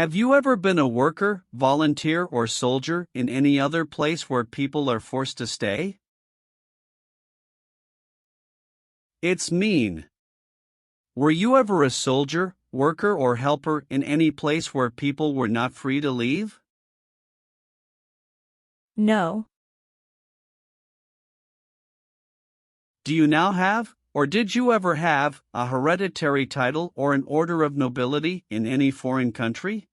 Have you ever been a worker, volunteer, or soldier in any other place where people are forced to stay? It's mean. Were you ever a soldier, worker, or helper in any place where people were not free to leave? No. Do you now have, or did you ever have, a hereditary title or an order of nobility in any foreign country?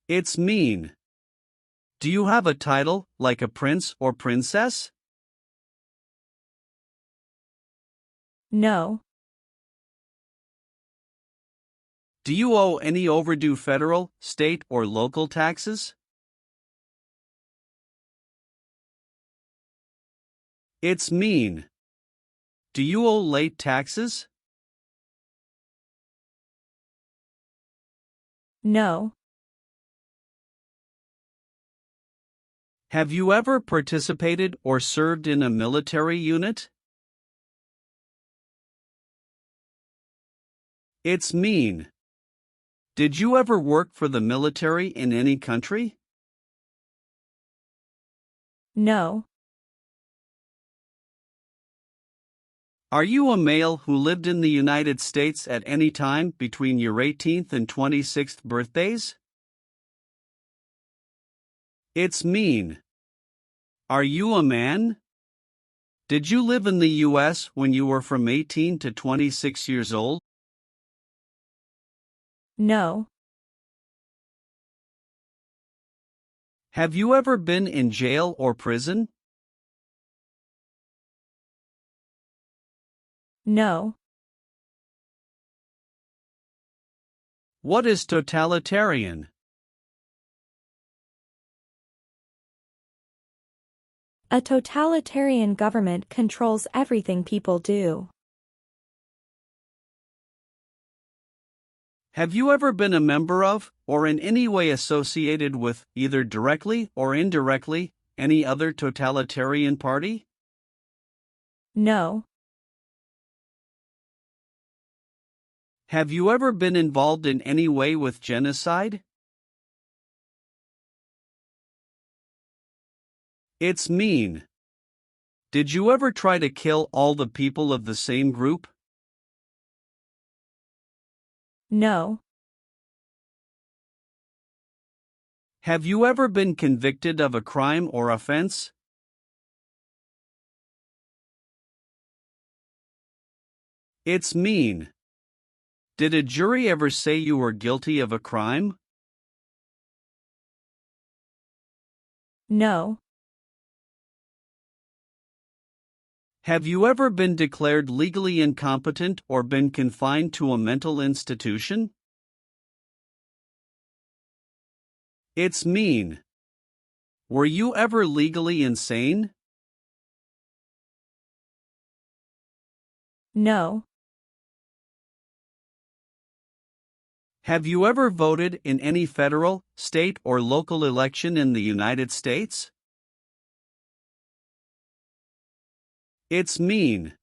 It's mean. Do you have a title, like a prince or princess? No. Do you owe any overdue federal, state, or local taxes? It's mean. Do you owe late taxes? No. Have you ever participated or served in a military unit? It's mean. Did you ever work for the military in any country? No. Are you a male who lived in the United States at any time between your 18th and 26th birthdays? It's mean. Are you a man? Did you live in the U.S. when you were from 18 to 26 years old? No. Have you ever been in jail or prison? No. What is totalitarian? A totalitarian government controls everything people do. Have you ever been a member of, or in any way associated with, either directly or indirectly, any other totalitarian party? No. Have you ever been involved in any way with genocide? It's mean. Did you ever try to kill all the people of the same group? No. Have you ever been convicted of a crime or offense? It's mean. Did a jury ever say you were guilty of a crime? No. Have you ever been declared legally incompetent or been confined to a mental institution? It's mean. Were you ever legally insane? No. Have you ever voted in any federal, state, or local election in the United States? It's mean.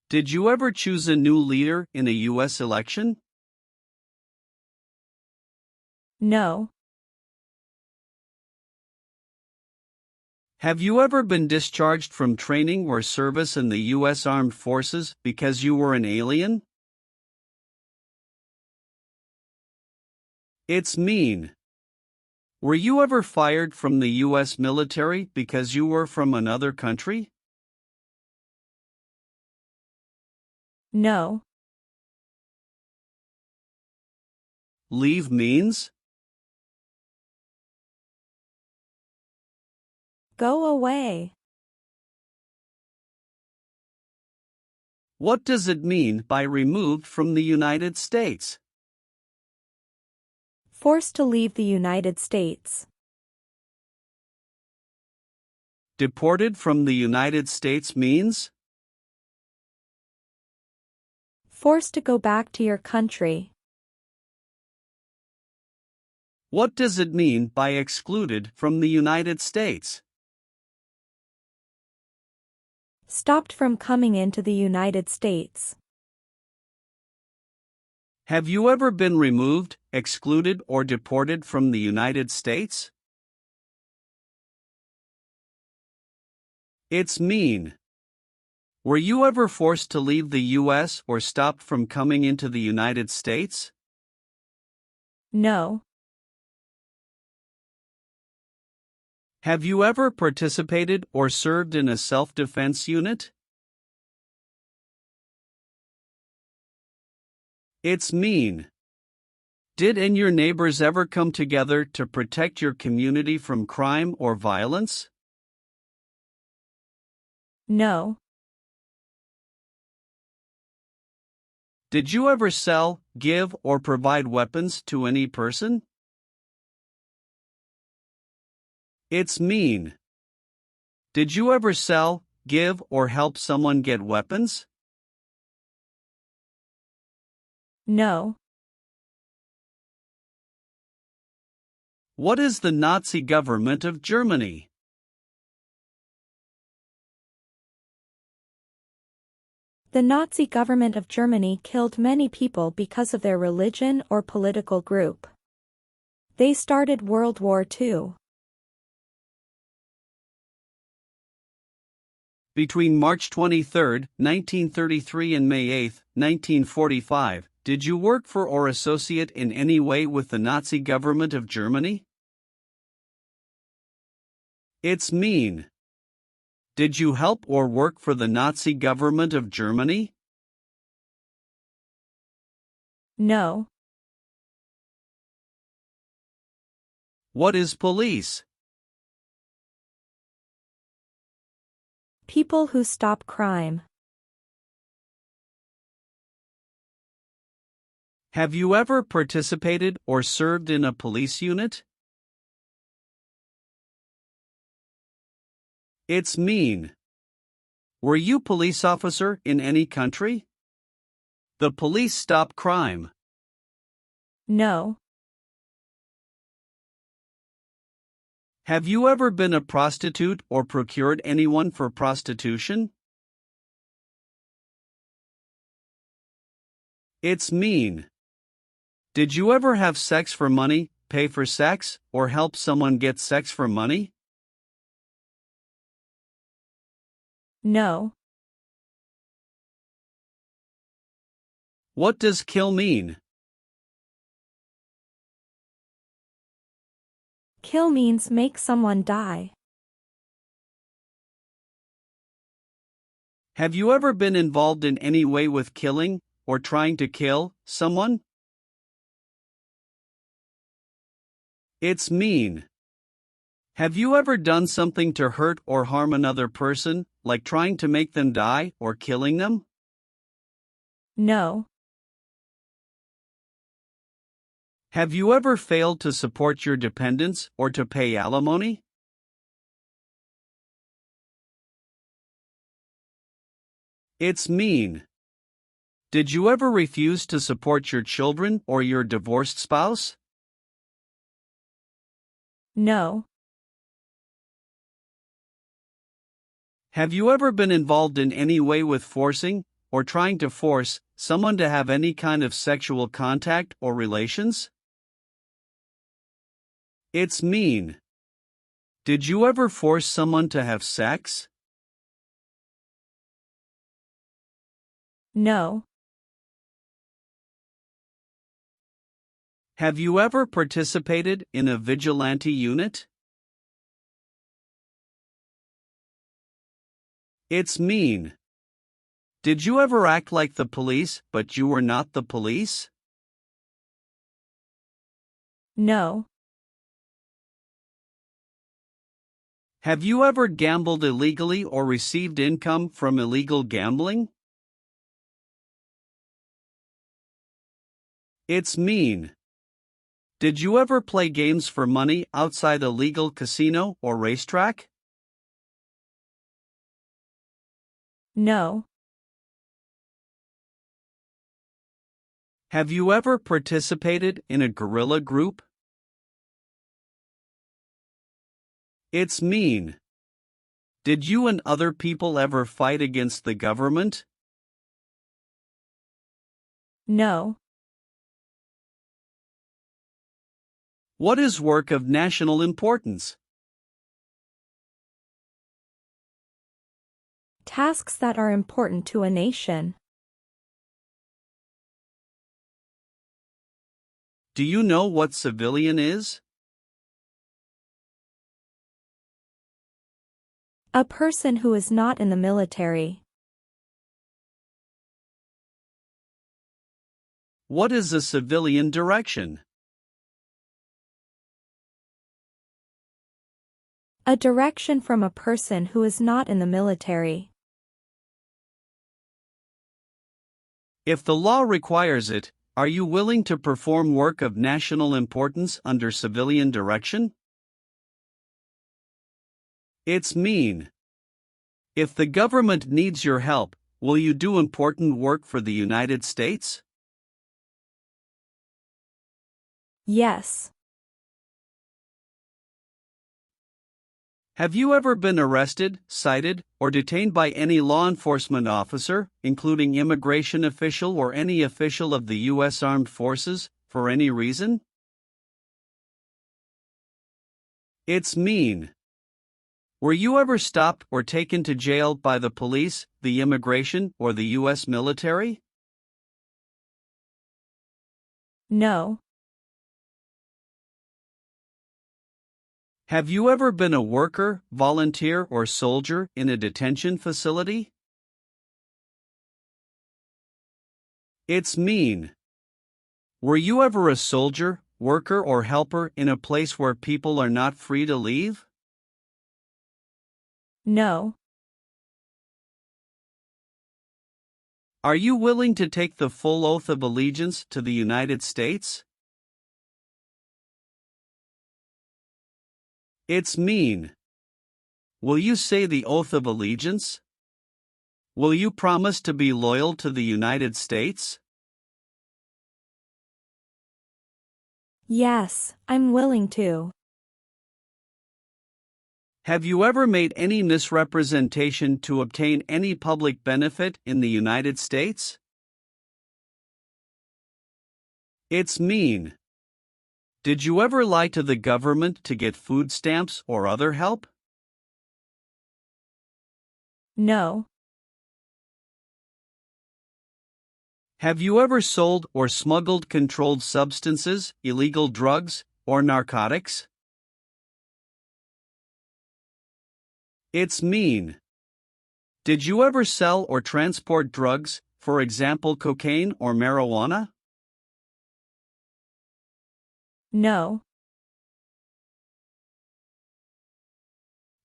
Did you ever choose a new leader in a U.S. election? No. Have you ever been discharged from training or service in the U.S. Armed Forces because you were an alien? It's mean. Were you ever fired from the U.S. military because you were from another country? No. Leave means? Go away. What does it mean by removed from the United States? Forced to leave the United States. Deported from the United States means? Forced to go back to your country. What does it mean by excluded from the United States? Stopped from coming into the United States. Have you ever been removed, excluded, or deported from the United States? It's mean. Were you ever forced to leave the U.S. or stopped from coming into the United States? No. Have you ever participated or served in a self-defense unit? It's mean. Did and your neighbors ever come together to protect your community from crime or violence? No. Did you ever sell, give, or provide weapons to any person? It's mean. Did you ever sell, give, or help someone get weapons? No. What is the Nazi government of Germany? The Nazi government of Germany killed many people because of their religion or political group. They started World War II. Between March 23, 1933 and May 8, 1945, did you work for or associate in any way with the Nazi government of Germany? It's mean. Did you help or work for the Nazi government of Germany? No. What is police? People who stop crime. Have you ever participated or served in a police unit? It's mean. Were you police officer in any country? The police stop crime. No. Have you ever been a prostitute or procured anyone for prostitution? It's mean. Did you ever have sex for money, pay for sex, or help someone get sex for money? No. What does kill mean? Kill means make someone die. Have you ever been involved in any way with killing, or trying to kill, someone? It's mean. Have you ever done something to hurt or harm another person, like trying to make them die or killing them? No. Have you ever failed to support your dependents or to pay alimony? It's mean. Did you ever refuse to support your children or your divorced spouse? No. Have you ever been involved in any way with forcing, or trying to force, someone to have any kind of sexual contact or relations? It's mean. Did you ever force someone to have sex? No. Have you ever participated in a vigilante unit? It's mean. Did you ever act like the police, but you were not the police? No. Have you ever gambled illegally or received income from illegal gambling? It's mean. Did you ever play games for money outside a legal casino or racetrack? No. Have you ever participated in a guerrilla group? It's mean. Did you and other people ever fight against the government? No. What is work of national importance? Tasks that are important to a nation. Do you know what civilian is? A person who is not in the military. What is a civilian direction? A direction from a person who is not in the military. If the law requires it, are you willing to perform work of national importance under civilian direction? It's mean. If the government needs your help, will you do important work for the United States? Yes. Have you ever been arrested, cited, or detained by any law enforcement officer, including immigration official or any official of the U.S. Armed Forces, for any reason? It's mean. Were you ever stopped or taken to jail by the police, the immigration, or the U.S. military? No. Have you ever been a worker, volunteer, or soldier in a detention facility? It's mean. Were you ever a soldier, worker, or helper in a place where people are not free to leave? No. Are you willing to take the full oath of allegiance to the United States? It's mean. Will you say the oath of allegiance? Will you promise to be loyal to the United States? Yes, I'm willing to. Have you ever made any misrepresentation to obtain any public benefit in the United States? It's mean. Did you ever lie to the government to get food stamps or other help? No. Have you ever sold or smuggled controlled substances, illegal drugs, or narcotics? It's mean. Did you ever sell or transport drugs, for example cocaine or marijuana? No.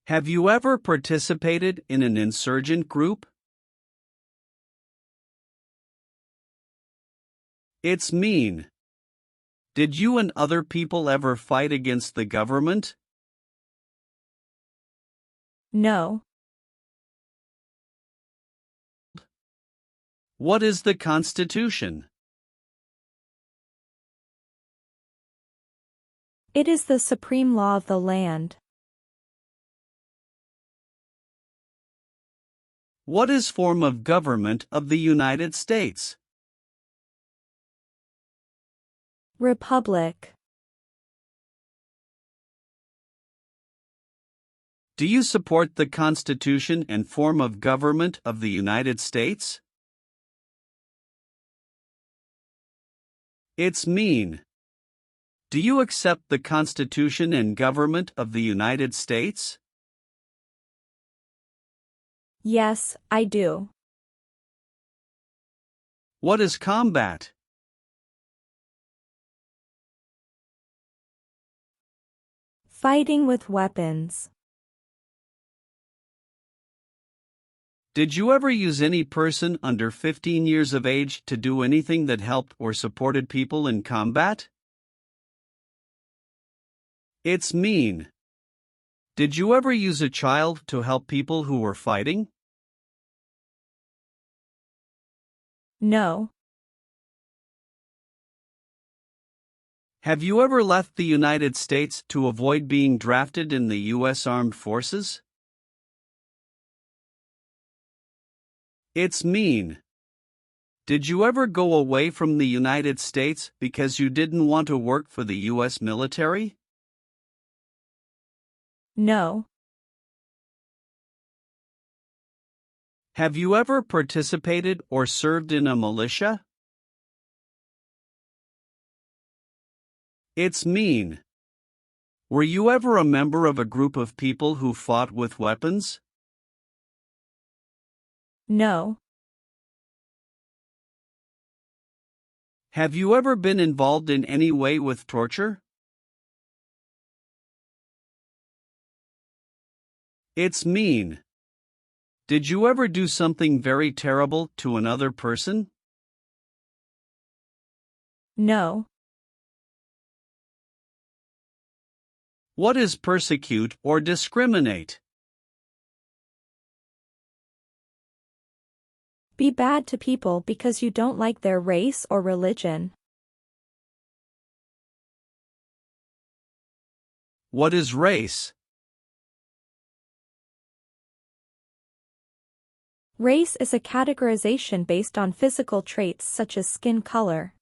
Have you ever participated in an insurgent group? It's mean. Did you and other people ever fight against the government? No. What is the Constitution? It is the supreme law of the land. What is form of government of the United States? Republic. Do you support the Constitution and form of government of the United States? It's mean. Do you accept the Constitution and government of the United States? Yes, I do. What is combat? Fighting with weapons. Did you ever use any person under 15 years of age to do anything that helped or supported people in combat? It's mean. Did you ever use a child to help people who were fighting? No. Have you ever left the United States to avoid being drafted in the U.S. Armed Forces? It's mean. Did you ever go away from the United States because you didn't want to work for the U.S. military? No. Have you ever participated or served in a militia? It's mean. Were you ever a member of a group of people who fought with weapons? No. Have you ever been involved in any way with torture? It's mean. Did you ever do something very terrible to another person? No. What is persecute or discriminate? Be bad to people because you don't like their race or religion. What is race? Race is a categorization based on physical traits such as skin color.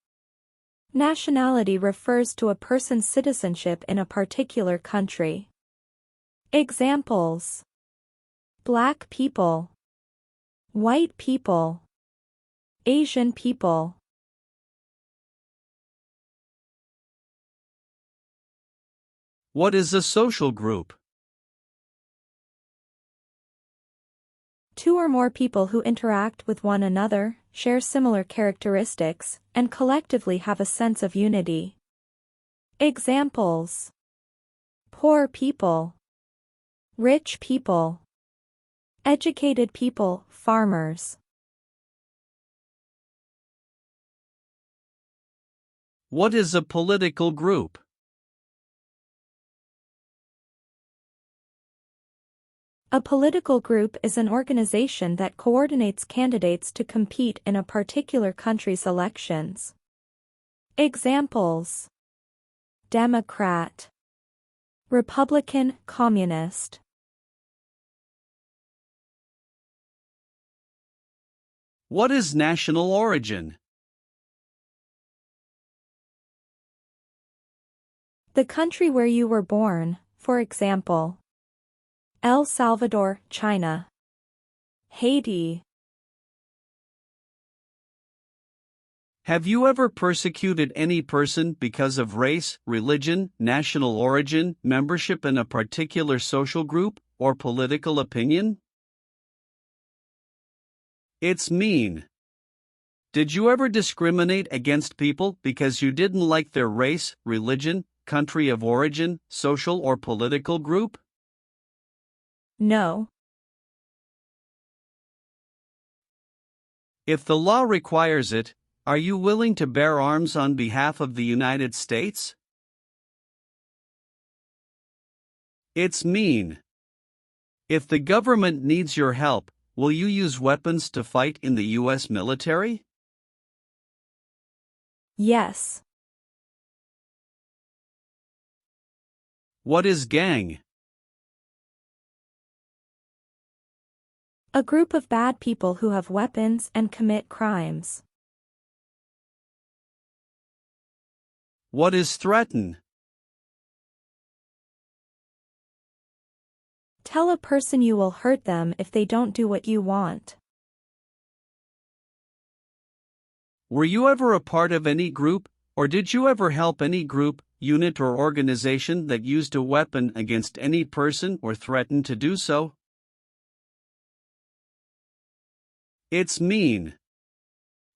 Nationality refers to a person's citizenship in a particular country. Examples: Black people, white people, Asian people. What is a social group? Two or more people who interact with one another, share similar characteristics, and collectively have a sense of unity. Examples: poor people, rich people, educated people, farmers. What is a political group? A political group is an organization that coordinates candidates to compete in a particular country's elections. Examples: Democrat, Republican, Communist. What is national origin? The country where you were born, for example, El Salvador, China, Haiti. Have you ever persecuted any person because of race, religion, national origin, membership in a particular social group, or political opinion? It's mean. Did you ever discriminate against people because you didn't like their race, religion, country of origin, social or political group? No. If the law requires it, are you willing to bear arms on behalf of the United States? It's mean. If the government needs your help, will you use weapons to fight in the U.S. military? Yes. What is gang? A group of bad people who have weapons and commit crimes. What is threaten? Tell a person you will hurt them if they don't do what you want. Were you ever a part of any group, or did you ever help any group, unit or organization that used a weapon against any person or threatened to do so? It's mean.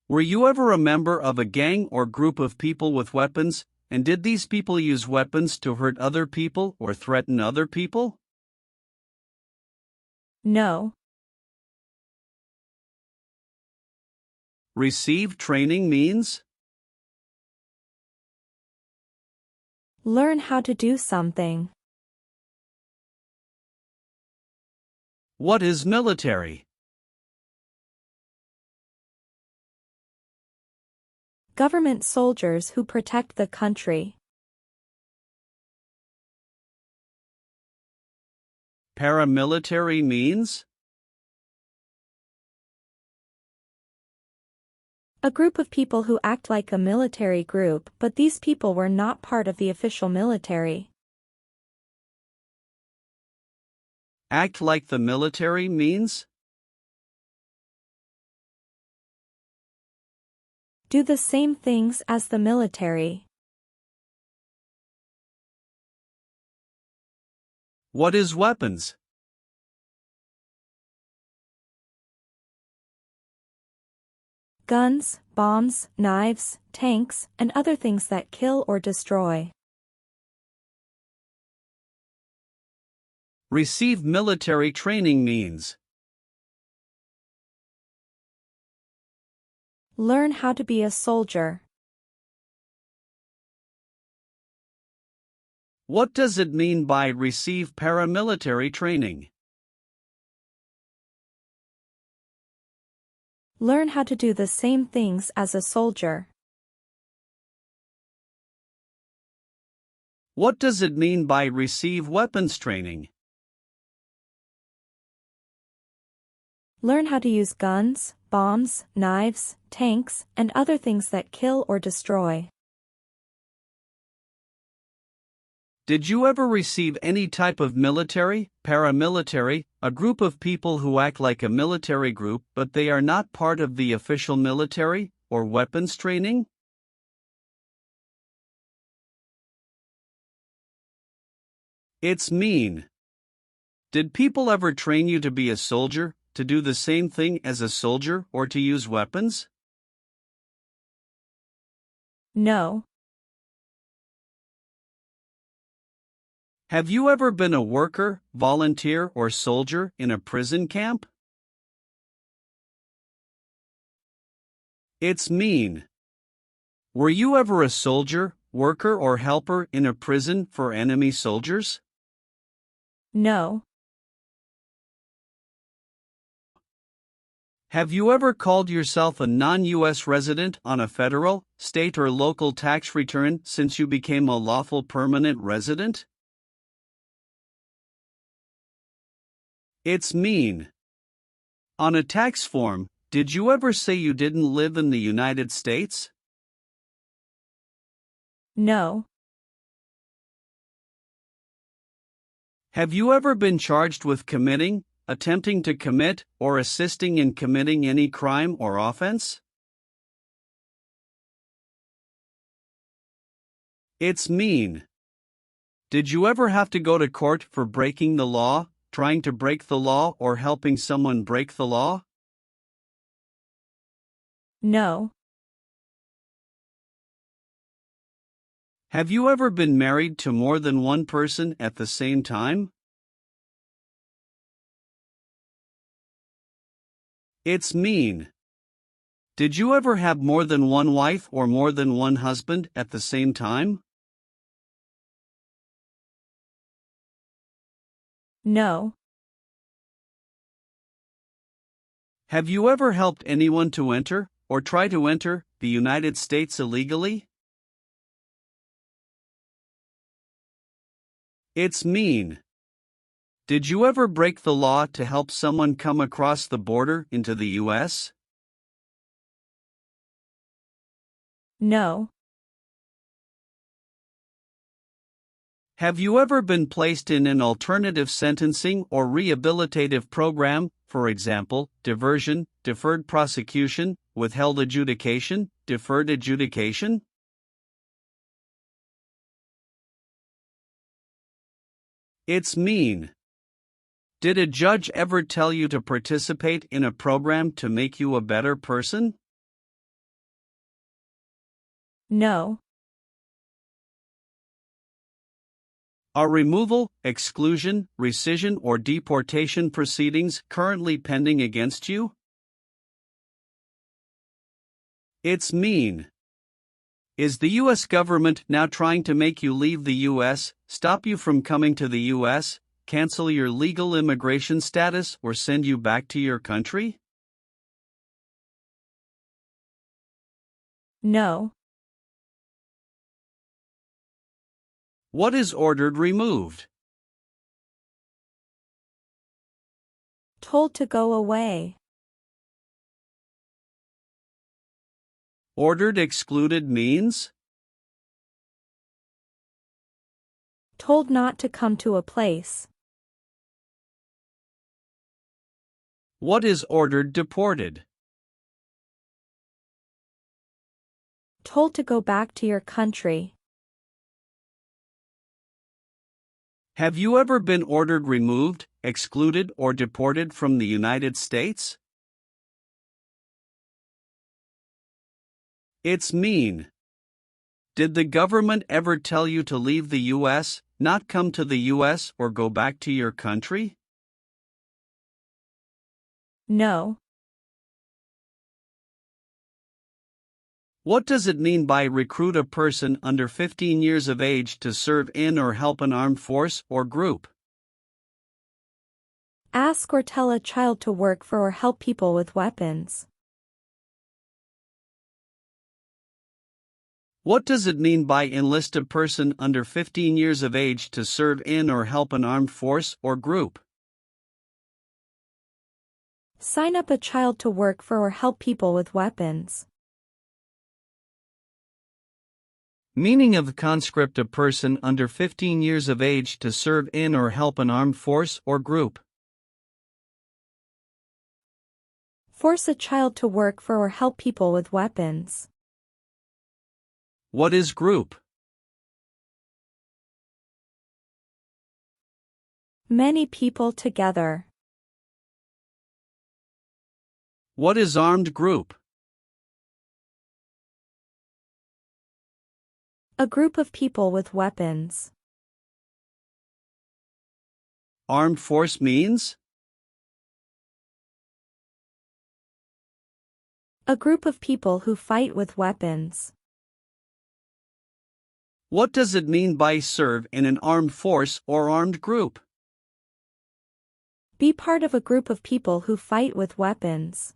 Were you ever a member of a gang or group of people with weapons, and did these people use weapons to hurt other people or threaten other people? No. Receive training means? Learn how to do something. What is military? Government soldiers who protect the country. Paramilitary means? A group of people who act like a military group, but these people were not part of the official military. Act like the military means? Do the same things as the military. What is weapons? Guns, bombs, knives, tanks, and other things that kill or destroy. Receive military training means? Learn how to be a soldier. What does it mean by receive paramilitary training? Learn how to do the same things as a soldier. What does it mean by receive weapons training? Learn how to use guns, bombs, knives, tanks, and other things that kill or destroy. Did you ever receive any type of military, paramilitary, a group of people who act like a military group but they are not part of the official military, or weapons training? It's mean. Did people ever train you to be a soldier, to do the same thing as a soldier, or to use weapons? No. Have you ever been a worker, volunteer, or soldier in a prison camp? It's mean. Were you ever a soldier, worker, or helper in a prison for enemy soldiers? No. Have you ever called yourself a non-U.S. resident on a federal, state, or local tax return since you became a lawful permanent resident? It's mean. On a tax form, did you ever say you didn't live in the United States? No. Have you ever been charged with committing, attempting to commit, or assisting in committing any crime or offense? It's mean. Did you ever have to go to court for breaking the law, trying to break the law, or helping someone break the law? No. Have you ever been married to more than one person at the same time? It's mean. Did you ever have more than one wife or more than one husband at the same time? No. Have you ever helped anyone to enter, or try to enter, the United States illegally? It's mean. Did you ever break the law to help someone come across the border into the U.S.? No. Have you ever been placed in an alternative sentencing or rehabilitative program, for example, diversion, deferred prosecution, withheld adjudication, deferred adjudication? It's mean. Did a judge ever tell you to participate in a program to make you a better person? No. Are removal, exclusion, rescission, or deportation proceedings currently pending against you? It's mean. Is the U.S. government now trying to make you leave the U.S., stop you from coming to the U.S., cancel your legal immigration status, or send you back to your country? No. What is ordered removed? Told to go away. Ordered excluded means? Told not to come to a place. What is ordered deported? Told to go back to your country. Have you ever been ordered removed, excluded, or deported from the United States? It's mean. Did the government ever tell you to leave the U.S., not come to the U.S., or go back to your country? No. What does it mean by recruit a person under 15 years of age to serve in or help an armed force or group? Ask or tell a child to work for or help people with weapons. What does it mean by enlist a person under 15 years of age to serve in or help an armed force or group? Sign up a child to work for or help people with weapons. Meaning of the conscript: a person under 15 years of age to serve in or help an armed force or group. Force a child to work for or help people with weapons. What is group? Many people together. What is armed group? A group of people with weapons. Armed force means? A group of people who fight with weapons. What does it mean by serve in an armed force or armed group? Be part of a group of people who fight with weapons.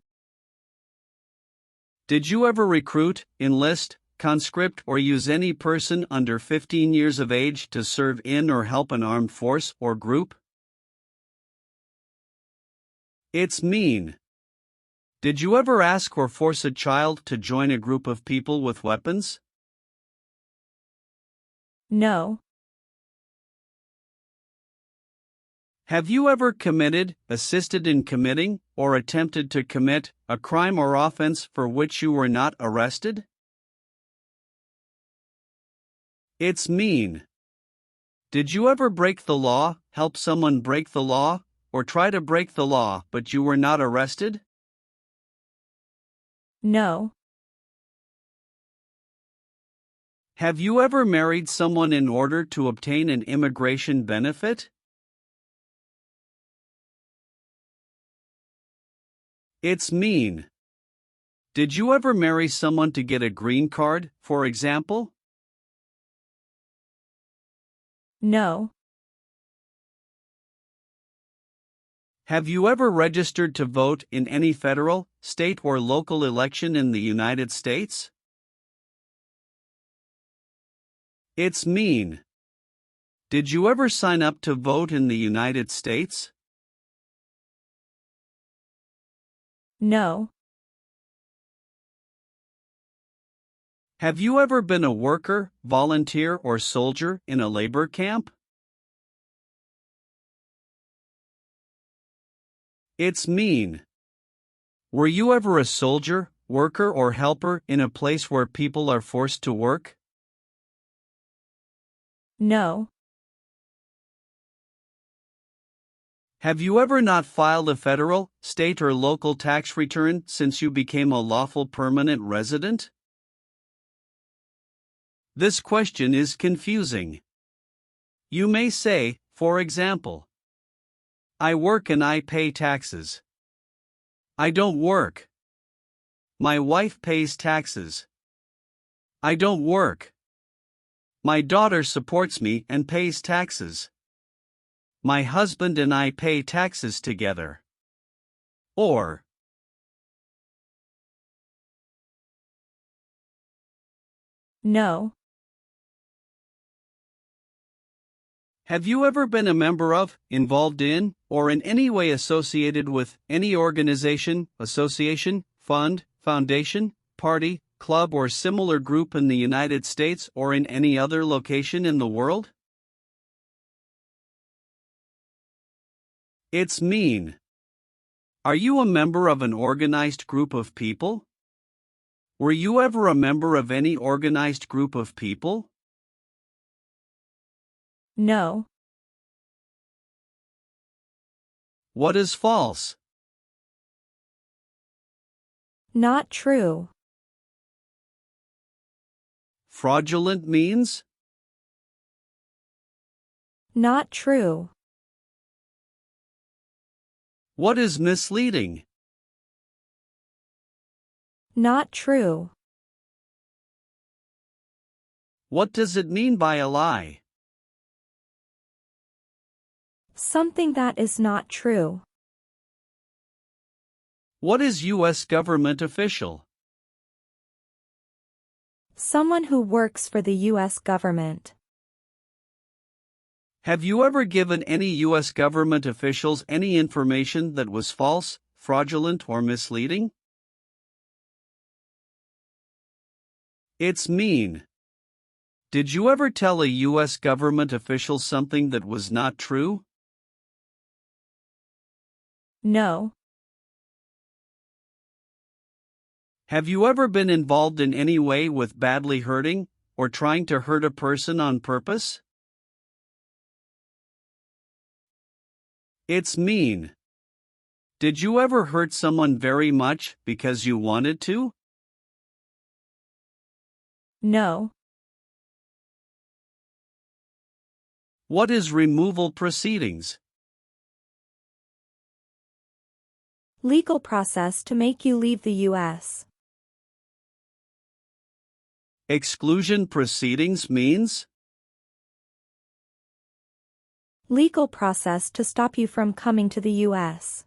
Did you ever recruit, enlist, conscript, or use any person under 15 years of age to serve in or help an armed force or group? It's mean. Did you ever ask or force a child to join a group of people with weapons? No. Have you ever committed, assisted in committing, or attempted to commit a crime or offense for which you were not arrested? It's mean. Did you ever break the law, help someone break the law, or try to break the law but you were not arrested? No. Have you ever married someone in order to obtain an immigration benefit? It's mean. Did you ever marry someone to get a green card, for example? No. Have you ever registered to vote in any federal, state, or local election in the United States? It's mean. Did you ever sign up to vote in the United States? No. Have you ever been a worker, volunteer, or soldier in a labor camp? It's mean. Were you ever a soldier, worker, or helper in a place where people are forced to work? No. Have you ever not filed a federal, state, or local tax return since you became a lawful permanent resident? This question is confusing. You may say, for example, I work and I pay taxes. I don't work. My wife pays taxes. I don't work. My daughter supports me and pays taxes. My husband and I pay taxes together. Or, No. have you ever been a member of, involved in, or in any way associated with any organization, association, fund, foundation, party, club or similar group in the United States or in any other location in the world? It's mean. Are you a member of an organized group of people? Were you ever a member of any organized group of people? No. What is false? Not true. Fraudulent means? Not true. What is misleading? Not true. What does it mean by a lie? Something that is not true. What is U.S. government official? Someone who works for the U.S. government. Have you ever given any U.S. government officials any information that was false, fraudulent, or misleading? It's mean. Did you ever tell a U.S. government official something that was not true? No. Have you ever been involved in any way with badly hurting, or trying to hurt a person on purpose? It's mean. Did you ever hurt someone very much because you wanted to? No. What is removal proceedings? Legal process to make you leave the U.S. Exclusion proceedings means? Legal process to stop you from coming to the U.S.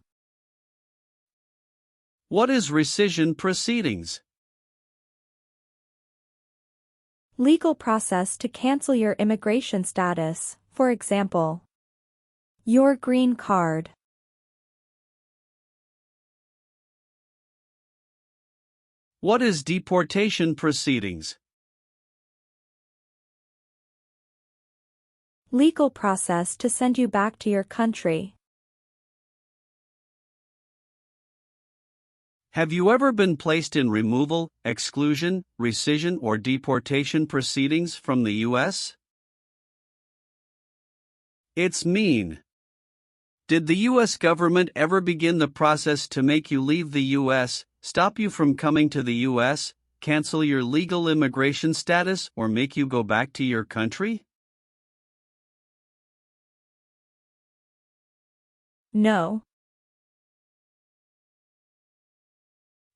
What is rescission proceedings? Legal process to cancel your immigration status, for example, your green card. What is deportation proceedings? Legal process to send you back to your country. Have you ever been placed in removal, exclusion, rescission, or deportation proceedings from the U.S.? It's mean. Did the U.S. government ever begin the process to make you leave the U.S., stop you from coming to the U.S., cancel your legal immigration status, or make you go back to your country? No.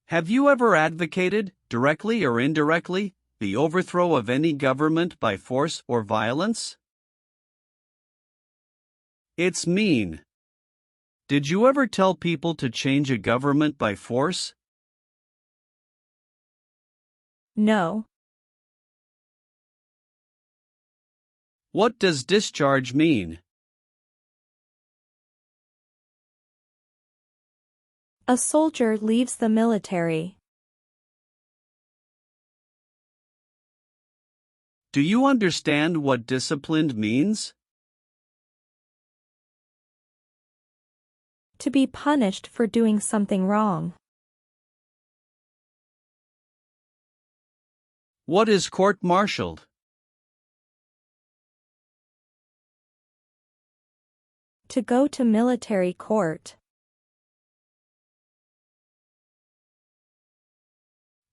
Have you ever advocated, directly or indirectly, the overthrow of any government by force or violence? It's mean. Did you ever tell people to change a government by force? No. What does discharge mean? A soldier leaves the military. Do you understand what disciplined means? To be punished for doing something wrong. What is court-martialed? To go to military court.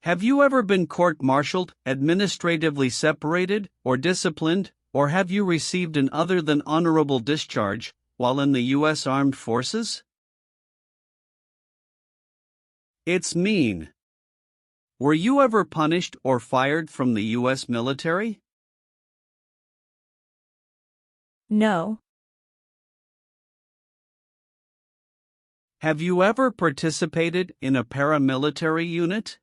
Have you ever been court-martialed, administratively separated, or disciplined, or have you received an other than honorable discharge while in the U.S. Armed Forces? It's mean. Were you ever punished or fired from the U.S. military? No. Have you ever participated in a paramilitary unit?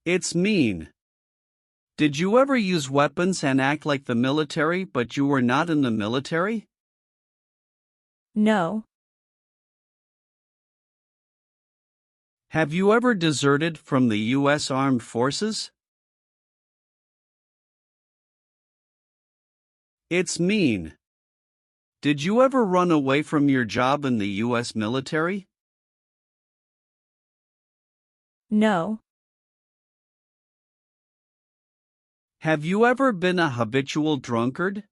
It's mean. Did you ever use weapons and act like the military but you were not in the military? No. Have you ever deserted from the U.S. Armed Forces? It's mean. Did you ever run away from your job in the U.S. military? No. Have you ever been a habitual drunkard?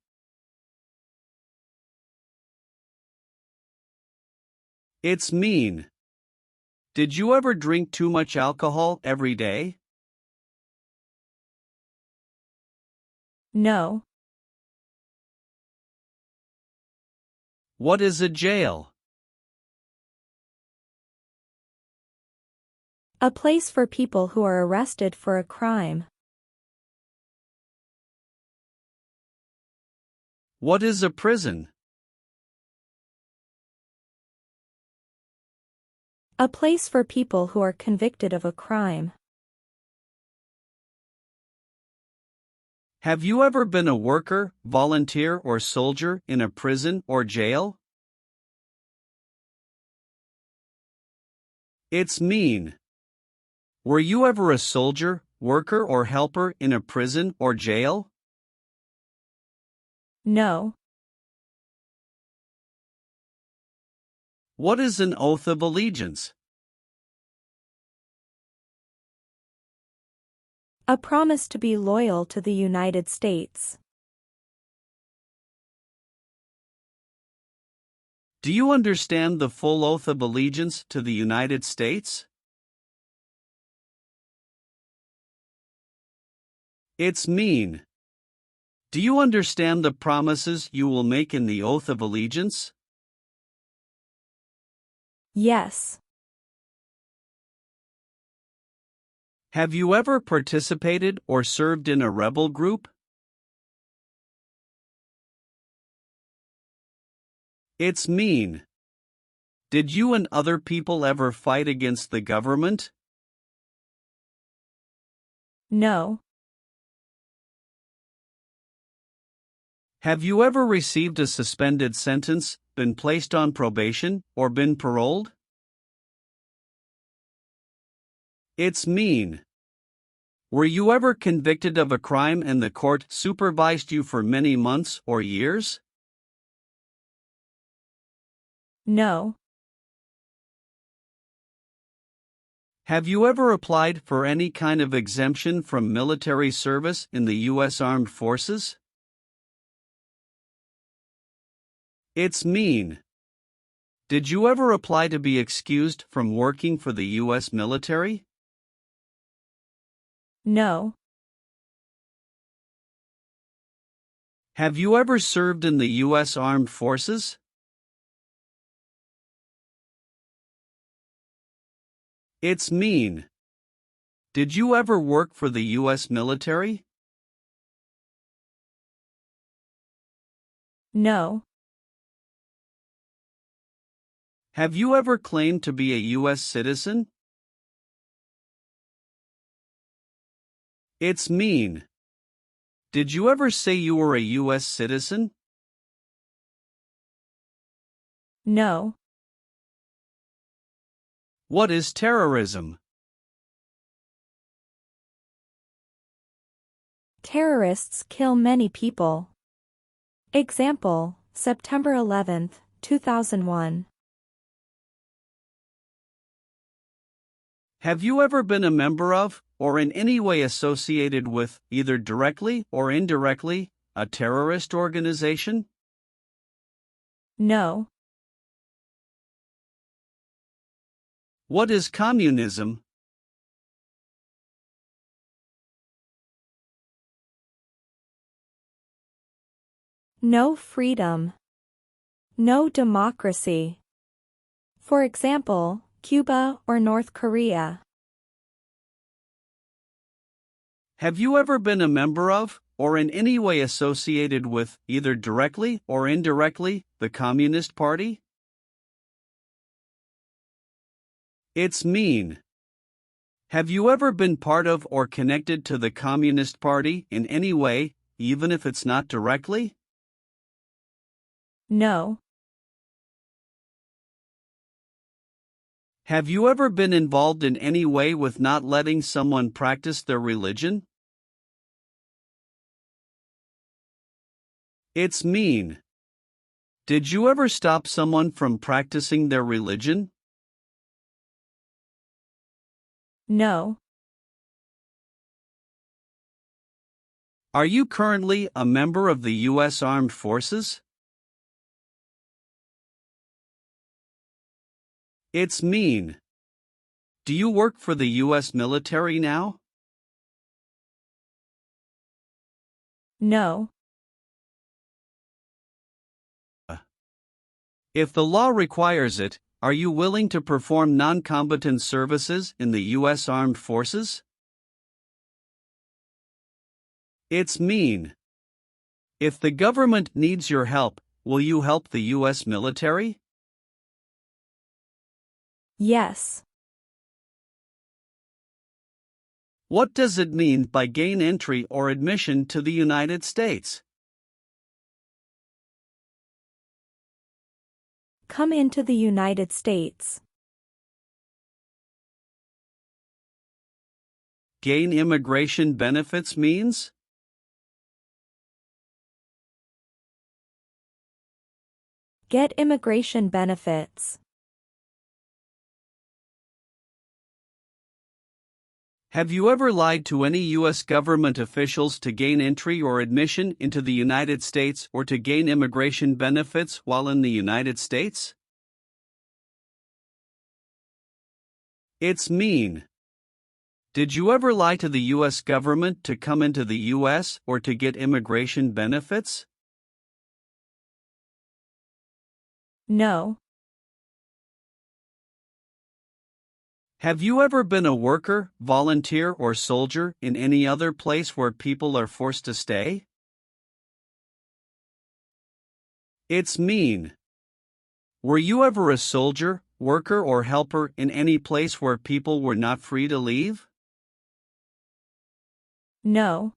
It's mean. Did you ever drink too much alcohol every day? No. What is a jail? A place for people who are arrested for a crime. What is a prison? A place for people who are convicted of a crime. Have you ever been a worker, volunteer, or soldier in a prison or jail? It's mean. Were you ever a soldier, worker, or helper in a prison or jail? No. What is an oath of allegiance? A promise to be loyal to the United States. Do you understand the full oath of allegiance to the United States? It's mean. Do you understand the promises you will make in the oath of allegiance? Yes. Have you ever participated or served in a rebel group? It's mean. Did you and other people ever fight against the government? No. Have you ever received a suspended sentence, been placed on probation, or been paroled? It's mean. Were you ever convicted of a crime and the court supervised you for many months or years? No. Have you ever applied for any kind of exemption from military service in the U.S. Armed Forces? It's mean. Did you ever apply to be excused from working for the U.S. military? No. Have you ever served in the U.S. Armed Forces? It's mean. Did you ever work for the U.S. military? No. Have you ever claimed to be a U.S. citizen? It's mean. Did you ever say you were a U.S. citizen? No. What is terrorism? Terrorists kill many people. Example, September 11, 2001. Have you ever been a member of, or in any way associated with, either directly or indirectly, a terrorist organization? No. What is communism? No freedom. No democracy. For example, Cuba or North Korea. Have you ever been a member of, or in any way associated with, either directly or indirectly, the Communist Party? It's mean. Have you ever been part of or connected to the Communist Party in any way, even if it's not directly? No. Have you ever been involved in any way with not letting someone practice their religion? It's mean. Did you ever stop someone from practicing their religion? No. Are you currently a member of the U.S. Armed Forces? It's mean. Do you work for the U.S. military now? No. If the law requires it, are you willing to perform non-combatant services in the U.S. Armed Forces? It's mean. If the government needs your help, will you help the U.S. military? Yes. What does it mean by gain entry or admission to the United States? Come into the United States. Gain immigration benefits means? Get immigration benefits. Have you ever lied to any U.S. government officials to gain entry or admission into the United States or to gain immigration benefits while in the United States? It's mean. Did you ever lie to the U.S. government to come into the U.S. or to get immigration benefits? No. Have you ever been a worker, volunteer, or soldier in any other place where people are forced to stay? It's mean. Were you ever a soldier, worker, or helper in any place where people were not free to leave? No.